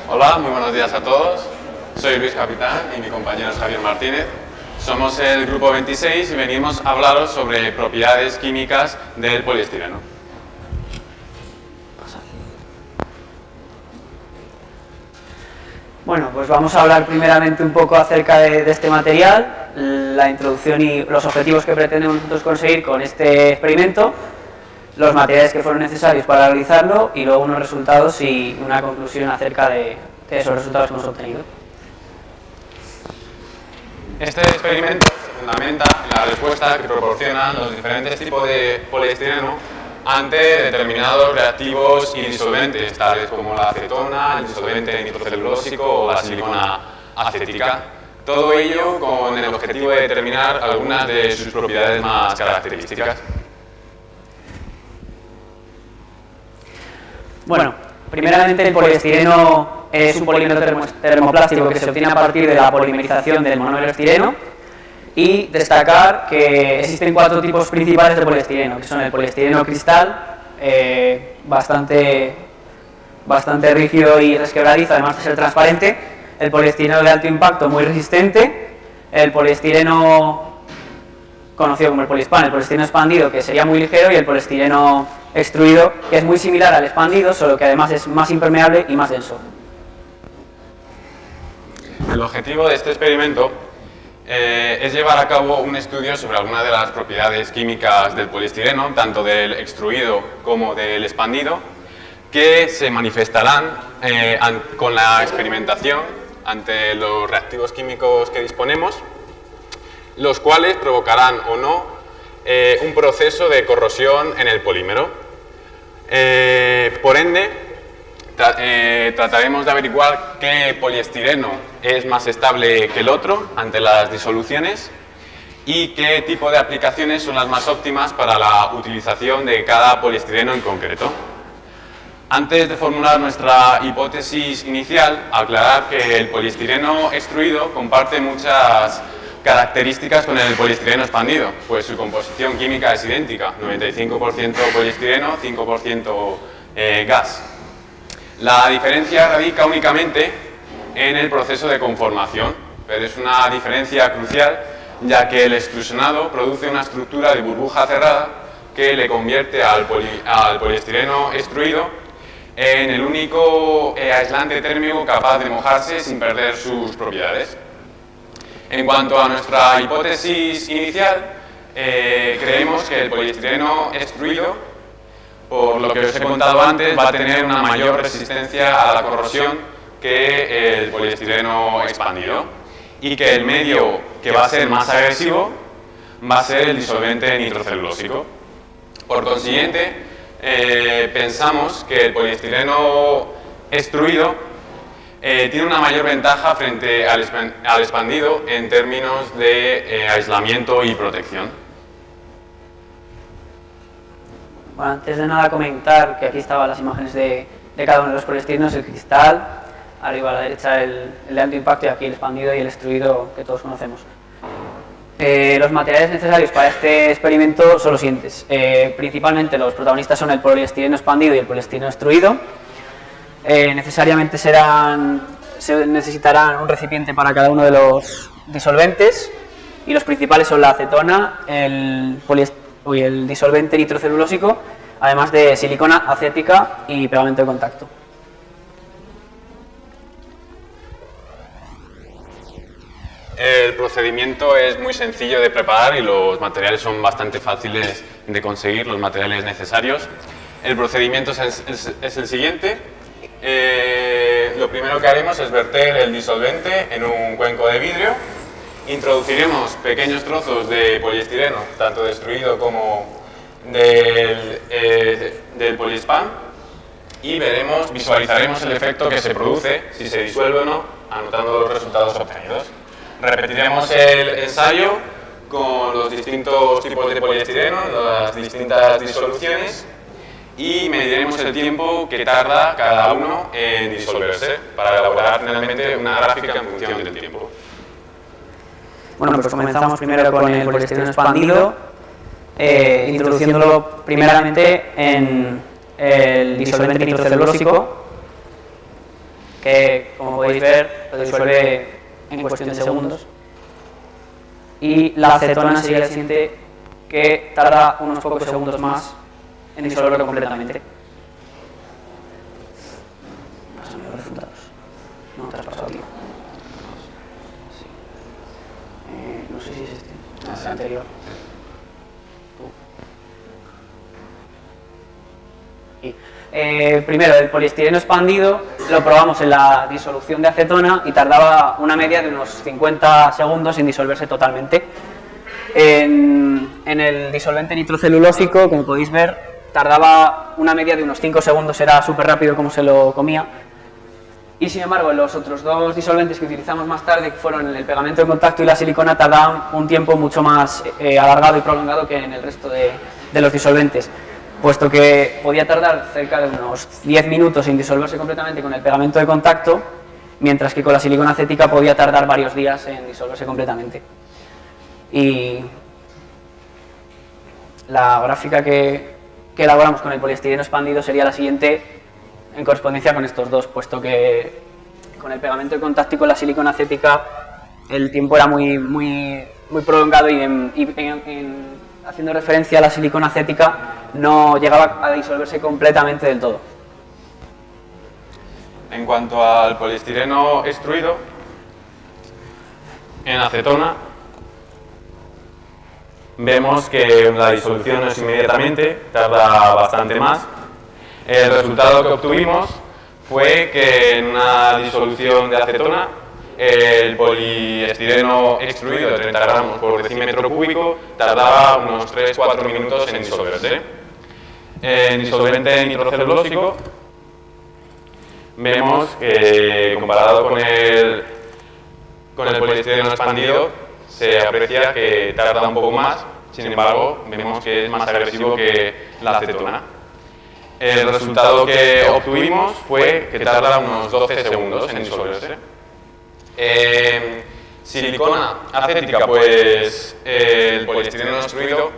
Hola, muy buenos días a todos. Soy Luis Capitán y mi compañero es Javier Martínez. Somos el grupo 26 y venimos a hablaros sobre propiedades químicas del poliestireno. Bueno, pues vamos a hablar primeramente un poco acerca de este material, la introducción y los objetivos que pretendemos nosotros conseguir con este experimento, los materiales que fueron necesarios para realizarlo y luego unos resultados y una conclusión acerca de esos resultados que hemos obtenido. Este experimento se fundamenta en la respuesta que proporcionan los diferentes tipos de poliestireno ante determinados reactivos y disolventes, tales como la acetona, el disolvente nitrocelulósico o la silicona acética. Todo ello con el objetivo de determinar algunas de sus propiedades más características. Bueno, primeramente el poliestireno es un polímero termoplástico que se obtiene a partir de la polimerización del monómero estireno. Y destacar que existen 4 tipos principales de poliestireno, que son el poliestireno cristal, bastante rígido y resquebradizo, además de ser transparente, el poliestireno de alto impacto, muy resistente, el poliestireno conocido como el poliespan, el poliestireno expandido, que sería muy ligero, y el poliestireno extruido, que es muy similar al expandido, solo que además es más impermeable y más denso. El objetivo de este experimento es llevar a cabo un estudio sobre algunas de las propiedades químicas del poliestireno, tanto del extruido como del expandido, que se manifestarán con la experimentación ante los reactivos químicos que disponemos, los cuales provocarán o no un proceso de corrosión en el polímero. Por ende, trataremos de averiguar qué poliestireno es más estable que el otro ante las disoluciones y qué tipo de aplicaciones son las más óptimas para la utilización de cada poliestireno en concreto. Antes de formular nuestra hipótesis inicial, aclarar que el poliestireno extruido comparte muchas características con el poliestireno expandido, pues su composición química es idéntica, 95% poliestireno, 5% gas. La diferencia radica únicamente en el proceso de conformación, pero es una diferencia crucial, ya que el extrusionado produce una estructura de burbuja cerrada que le convierte al poliestireno extruido en el único aislante térmico capaz de mojarse sin perder sus propiedades. En cuanto a nuestra hipótesis inicial, creemos que el poliestireno extruido, por lo que os he contado antes, va a tener una mayor resistencia a la corrosión que el poliestireno expandido y que el medio que va a ser más agresivo va a ser el disolvente nitrocelulósico. Por consiguiente, pensamos que el poliestireno extruido tiene una mayor ventaja frente al expandido en términos de aislamiento y protección. Bueno, antes de nada comentar que aquí estaban las imágenes de cada uno de los poliestirinos, el cristal, arriba a la derecha el de alto impacto y aquí el expandido y el extruido que todos conocemos. Los materiales necesarios para este experimento son los siguientes. Principalmente los protagonistas son el poliestireno expandido y el poliestireno extruido. Necesariamente se necesitarán un recipiente para cada uno de los disolventes y los principales son la acetona, el disolvente nitrocelulósico, además de silicona acética y pegamento de contacto. El procedimiento es muy sencillo de preparar y los materiales son bastante fáciles de conseguir, los materiales necesarios. El procedimiento es el siguiente. Lo primero que haremos es verter el disolvente en un cuenco de vidrio. Introduciremos pequeños trozos de poliestireno, tanto de extruido como del poliespan, y visualizaremos el efecto que se produce, si se disuelve o no, anotando los resultados obtenidos. Repetiremos el ensayo con los distintos tipos de poliestireno, las distintas disoluciones, y mediremos el tiempo que tarda cada uno en disolverse para elaborar finalmente una gráfica en función del tiempo. Bueno, pues comenzamos primero con el poliestireno expandido. introduciéndolo primeramente en el disolvente nitrocelulósico, que como podéis ver lo disuelve en cuestión de segundos, y la acetona sería la siguiente, que tarda unos pocos segundos más en disolverlo completamente. Pásame los resultados. No, te has pasado, tío. Sí. No sé si es este. No, es el anterior. Primero, el poliestireno expandido lo probamos en la disolución de acetona y tardaba una media de unos 50 segundos en disolverse totalmente. En el disolvente nitrocelulósico, como podéis ver, tardaba una media de unos 5 segundos, era súper rápido como se lo comía. Y sin embargo, los otros dos disolventes que utilizamos más tarde, que fueron el pegamento de contacto y la silicona, tardaban un tiempo mucho más alargado y prolongado que en el resto de los disolventes, puesto que podía tardar cerca de unos 10 minutos en disolverse completamente con el pegamento de contacto, mientras que con la silicona acética podía tardar varios días en disolverse completamente. Y la gráfica que elaboramos con el poliestireno expandido sería la siguiente en correspondencia con estos dos, puesto que con el pegamento de contacto y con la silicona acética el tiempo era muy prolongado y haciendo referencia a la silicona acética no llegaba a disolverse completamente del todo. En cuanto al poliestireno extruido, en acetona vemos que la disolución no es inmediatamente, tarda bastante más. El resultado que obtuvimos fue que en una disolución de acetona el poliestireno extruido de 30 gramos por decímetro cúbico tardaba unos 3-4 minutos en disolverse. En disolvente nitrocelulósico vemos que comparado con el poliestireno expandido se aprecia que tarda un poco más, sin embargo vemos que es más agresivo que la acetona. El resultado que obtuvimos fue que tarda unos 12 segundos en disolverse. Silicona acética, pues el poliestireno extruido,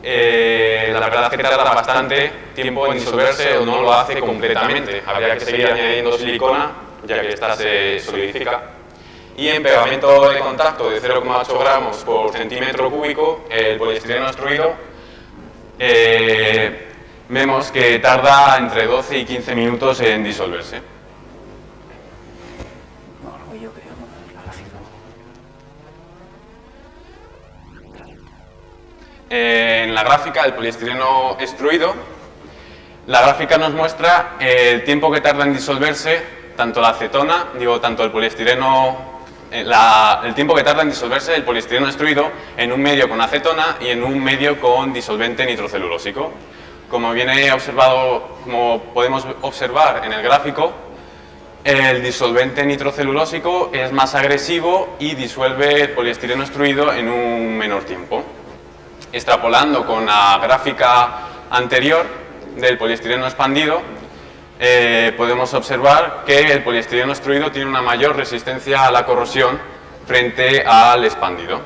la verdad es que tarda bastante tiempo en disolverse o no lo hace completamente. Habría que seguir añadiendo silicona, ya que esta se solidifica. Y en pegamento de contacto de 0,8 gramos por centímetro cúbico, el poliestireno extruido, vemos que tarda entre 12 y 15 minutos en disolverse. En la gráfica del poliestireno extruido, la gráfica nos muestra el tiempo que tarda en disolverse tanto la acetona, tanto el poliestireno, el tiempo que tarda en disolverse el poliestireno extruido en un medio con acetona y en un medio con disolvente nitrocelulósico. Como podemos observar en el gráfico, el disolvente nitrocelulósico es más agresivo y disuelve el poliestireno extruido en un menor tiempo. Extrapolando con la gráfica anterior del poliestireno expandido, podemos observar que el poliestireno extruido tiene una mayor resistencia a la corrosión frente al expandido.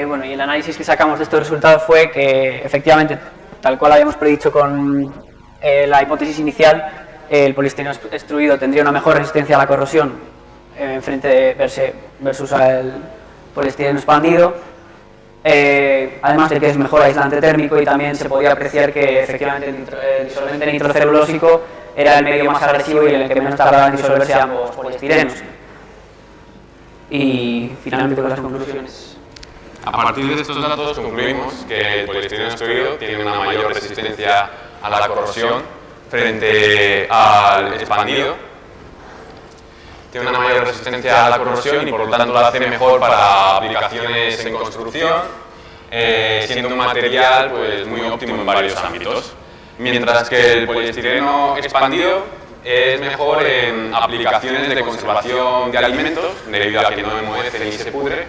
Bueno, y el análisis que sacamos de estos resultados fue que efectivamente, tal cual habíamos predicho con la hipótesis inicial, el poliestireno extruido tendría una mejor resistencia a la corrosión versus el poliestireno expandido, además de que es mejor aislante térmico, y también se podía apreciar que efectivamente el disolvente nitrocelulósico era el medio más agresivo y en el que menos tardaban en disolverse ambos poliestirenos. Y finalmente con las conclusiones. A partir de estos datos concluimos que el poliestireno extruido tiene una mayor resistencia a la corrosión frente al expandido. Tiene una mayor resistencia a la corrosión y por lo tanto la hace mejor para aplicaciones en construcción, siendo un material pues, muy óptimo en varios ámbitos. Mientras que el poliestireno expandido es mejor en aplicaciones de conservación de alimentos, debido a que no enmohece ni se pudre,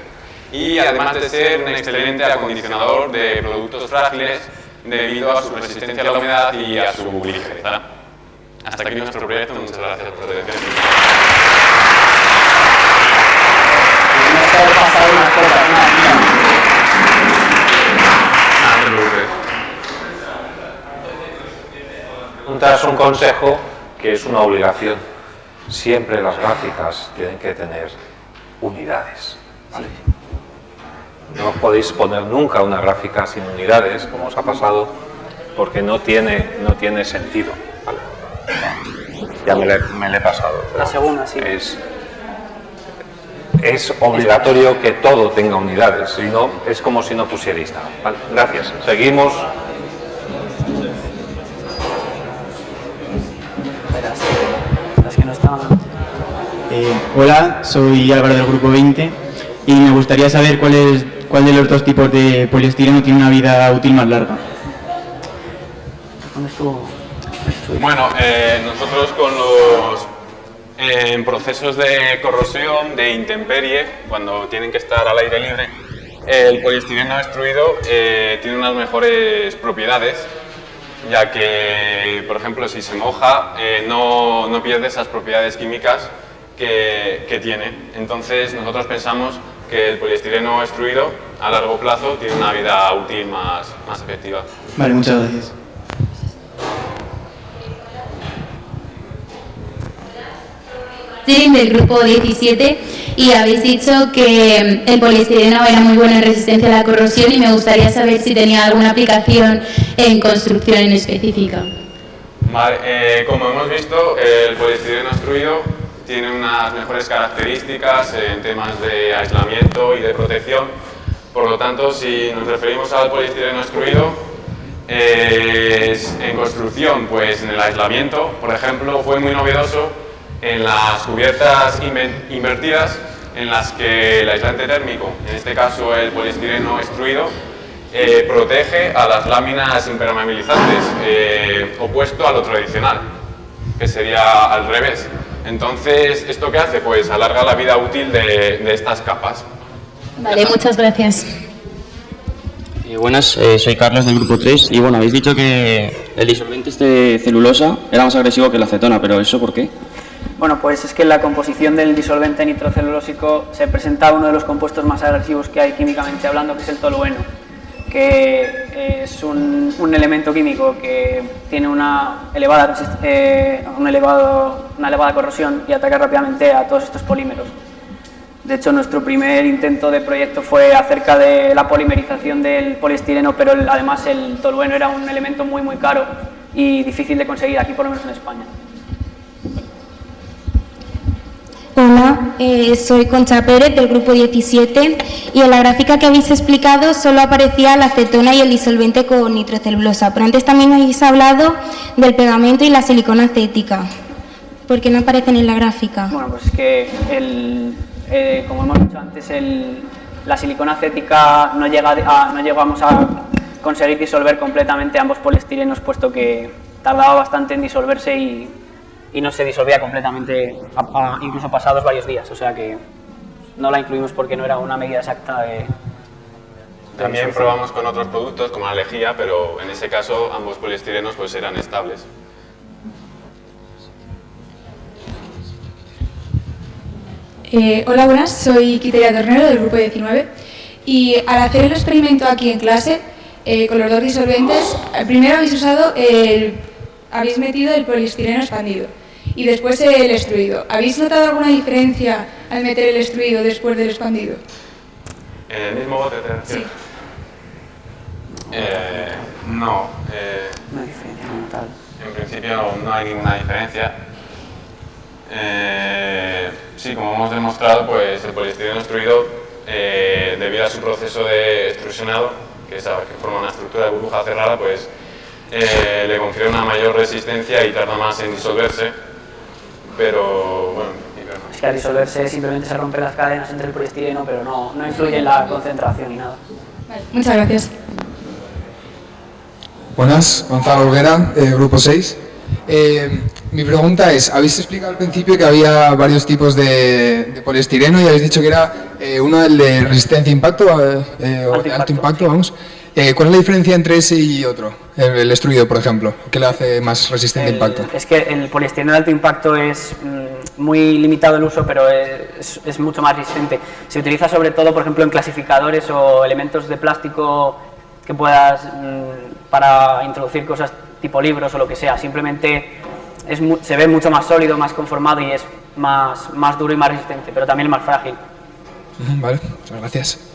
y además de ser un excelente acondicionador de productos frágiles debido a su resistencia a la humedad y a su ligereza. Hasta aquí nuestro proyecto, muchas gracias por su atención. Es un consejo que es una obligación. Siempre las gráficas tienen que tener unidades, ¿vale? No podéis poner nunca una gráfica sin unidades, como os ha pasado, porque no tiene sentido, ¿vale? Ya me le he pasado. La segunda, sí. Es obligatorio que todo tenga unidades, si no, es como si no pusierais nada, ¿vale? Gracias. Seguimos. Las que no estaban. Hola, soy Álvaro del Grupo 20 y me gustaría saber cuál de los dos tipos de poliestireno tiene una vida útil más larga. ¿Dónde estuvo? Bueno, nosotros con los en procesos de corrosión, de intemperie, cuando tienen que estar al aire libre, el poliestireno extruido tiene unas mejores propiedades, ya que, por ejemplo, si se moja, no pierde esas propiedades químicas que tiene. Entonces, nosotros pensamos que el poliestireno extruido, a largo plazo, tiene una vida útil más efectiva. Vale, muchas gracias. Del grupo 17 y habéis dicho que el poliestireno era muy bueno en resistencia a la corrosión y me gustaría saber si tenía alguna aplicación en construcción en específica. Vale, como hemos visto, el poliestireno extruido tiene unas mejores características en temas de aislamiento y de protección. Por lo tanto, si nos referimos al poliestireno extruido, en construcción, pues en el aislamiento, por ejemplo, fue muy novedoso en las cubiertas invertidas, en las que el aislante térmico, en este caso el poliestireno extruido, protege a las láminas impermeabilizantes, opuesto a lo tradicional, que sería al revés. Entonces, ¿esto qué hace? Pues alarga la vida útil de estas capas. Vale, muchas gracias. Buenas, soy Carlos del grupo 3 y bueno, habéis dicho que el disolvente de celulosa era más agresivo que la acetona, pero ¿eso por qué? Bueno, pues es que en la composición del disolvente nitrocelulósico se presenta uno de los compuestos más agresivos que hay químicamente hablando, que es el tolueno, que es un elemento químico que tiene una elevada corrosión y ataca rápidamente a todos estos polímeros. De hecho, nuestro primer intento de proyecto fue acerca de la polimerización del poliestireno, pero además el tolueno era un elemento muy caro y difícil de conseguir aquí, por lo menos en España. Hola, soy Concha Pérez del grupo 17 y en la gráfica que habéis explicado solo aparecía la acetona y el disolvente con nitrocelulosa, pero antes también habéis hablado del pegamento y la silicona acética. ¿Por qué no aparecen en la gráfica? Bueno, pues es que como hemos dicho antes, la silicona acética no llegamos a conseguir disolver completamente ambos poliestirenos, puesto que tardaba bastante en disolverse y no se disolvía completamente, incluso pasados varios días, o sea que no la incluimos porque no era una medida exacta de También probamos con otros productos como la lejía, pero en ese caso ambos poliestirenos pues eran estables. Hola, buenas, soy Quiteria Tornero del grupo 19 y al hacer el experimento aquí en clase con los dos disolventes, primero habéis metido el poliestireno expandido y después el extruido. ¿Habéis notado alguna diferencia al meter el extruido después del expandido? ¿En el mismo bote te refieres? Sí. No. No hay diferencia como tal. En principio no hay ninguna diferencia. Sí, como hemos demostrado, pues el poliestireno extruido, debido a su proceso de extrusionado, que forma una estructura de burbuja cerrada, pues le confiere una mayor resistencia y tarda más en disolverse, pero bueno. Es que al disolverse simplemente se rompen las cadenas entre el poliestireno, pero no influye en la concentración ni nada. Vale, muchas gracias. Buenas, Gonzalo Olguera, grupo 6. Mi pregunta es, habéis explicado al principio que había varios tipos de poliestireno y habéis dicho que era uno el de resistencia a impacto, o de alto impacto, vamos. ¿Cuál es la diferencia entre ese y otro? El extruido, por ejemplo, ¿qué le hace más resistente a impacto? Es que el poliestireno de alto impacto es muy limitado el uso, pero es mucho más resistente. Se utiliza sobre todo, por ejemplo, en clasificadores o elementos de plástico que puedas, para introducir cosas tipo libros o lo que sea. Simplemente se ve mucho más sólido, más conformado y es más duro y más resistente, pero también más frágil. Vale, muchas gracias.